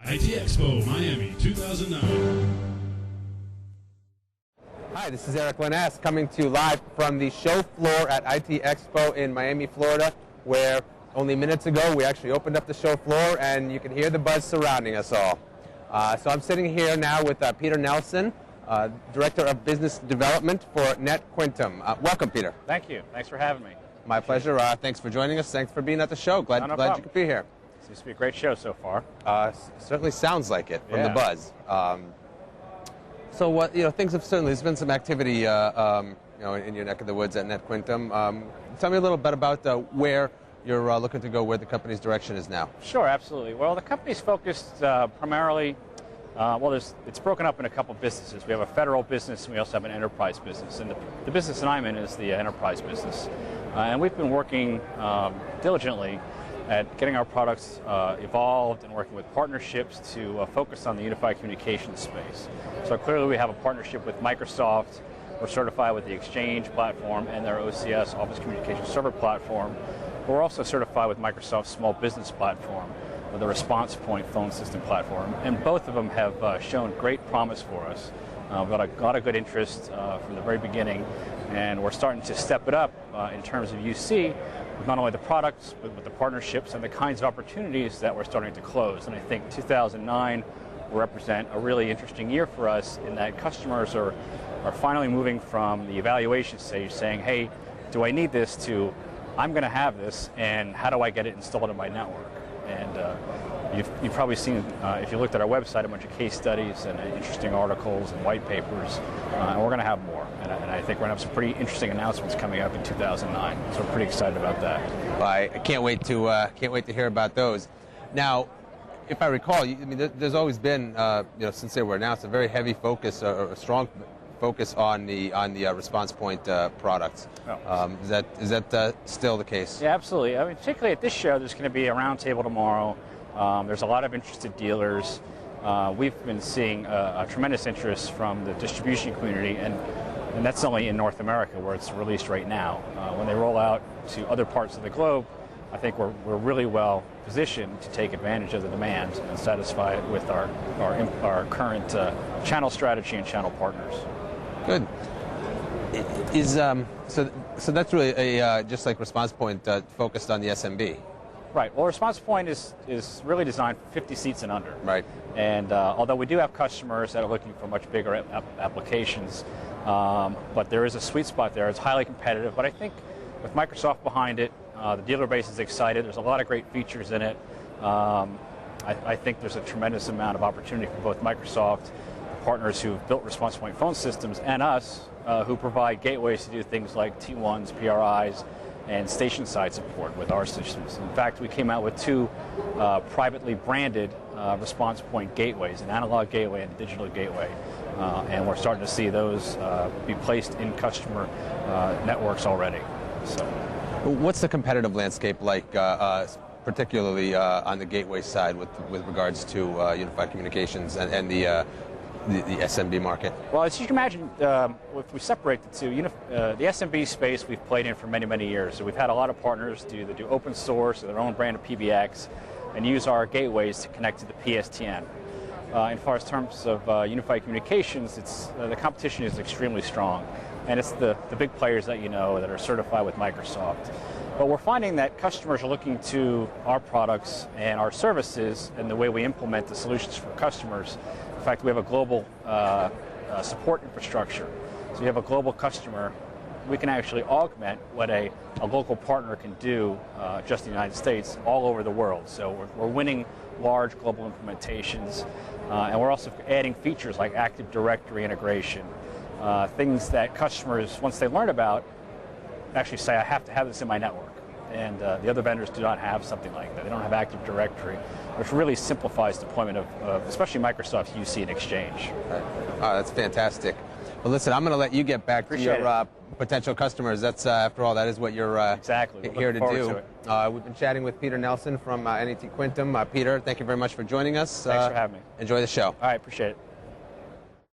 IT Expo Miami 2009. Hi, this is Eric Lanass coming to you live from the show floor at IT Expo in Miami, Florida, where only minutes ago we actually opened up the show floor and you can hear the buzz surrounding us all. So I'm sitting here now with Peter Nelsen, Director of Business Development for Quintum. Welcome, Peter. Thank you. Thanks for having me. My pleasure. Thanks for joining us. Thanks for being at the show. Glad you could be here. Seems to be a great show so far. Certainly sounds like it from the buzz. So what things have certainly. There's been some activity in your neck of the woods at Quintum. Tell me a little bit about where you're looking to go, where the company's direction is now. Sure, absolutely. Well, the company's focused primarily. It's broken up in a couple of businesses. We have a federal business and we also have an enterprise business. And the business that I'm in is the enterprise business. And we've been working diligently at getting our products evolved and working with partnerships to focus on the unified communications space. So clearly we have a partnership with Microsoft. We're certified with the Exchange platform and their OCS, Office Communications Server platform. We're also certified with Microsoft's Small Business platform, with the Response Point phone system platform. And both of them have shown great promise for us. We've got a lot of good interest from the very beginning, and we're starting to step it up in terms of UC, with not only the products, but with the partnerships and the kinds of opportunities that we're starting to close. And I think 2009 will represent a really interesting year for us in that customers are finally moving from the evaluation stage saying, hey, do I need this, to I'm going to have this, and how do I get it installed in my network? And you've probably seen, if you looked at our website, a bunch of case studies and interesting articles and white papers, and we're going to have more. And I think we're going to have some pretty interesting announcements coming up in 2009. So we're pretty excited about that. Well, I can't wait to hear about those. Now, if I recall, there's always been, since they were announced, a very heavy focus, or a strong focus on the Response Point products. Oh. Is that still the case? Yeah, absolutely. I mean, particularly at this show, there's going to be a roundtable tomorrow. There's a lot of interested dealers. We've been seeing a tremendous interest from the distribution community, and that's only in North America where it's released right now. When they roll out to other parts of the globe, I think we're really well positioned to take advantage of the demand and satisfy it with our current channel strategy and channel partners. Good. So that's really just like Response Point focused on the SMB. Right. Well, Response Point is really designed for 50 seats and under. Right. And although we do have customers that are looking for much bigger applications, but there is a sweet spot there. It's highly competitive. But I think with Microsoft behind it, the dealer base is excited. There's a lot of great features in it. I think there's a tremendous amount of opportunity for both Microsoft, partners who've built Response Point phone systems, and us, who provide gateways to do things like T1s, PRIs, and station side support with our systems. In fact, we came out with two privately branded Response Point gateways, an analog gateway and a digital gateway. And we're starting to see those be placed in customer networks already. So, what's the competitive landscape like, particularly on the gateway side with regards to unified communications and the SMB market? Well, as you can imagine, if we separate the two, the SMB space we've played in for many, many years. So we've had a lot of partners do open source, their own brand of PBX, and use our gateways to connect to the PSTN. In far as terms of unified communications, the competition is extremely strong, and it's the big players that that are certified with Microsoft. But we're finding that customers are looking to our products and our services and the way we implement the solutions for customers. In fact, we have a global support infrastructure. So you have a global customer, we can actually augment what a local partner can do just in the United States all over the world. So we're winning large global implementations, and we're also adding features like Active Directory integration, things that customers, once they learn about, actually say, I have to have this in my network. And the other vendors do not have something like that. They don't have Active Directory, which really simplifies deployment of especially Microsoft's UC and Exchange. Right. Oh, that's fantastic. Well, listen, I'm going to let you get back to your potential customers. That's, after all, that is what you're here to do. We've been chatting with Peter Nelsen from Quintum. Peter, thank you very much for joining us. Thanks for having me. Enjoy the show. All right, appreciate it.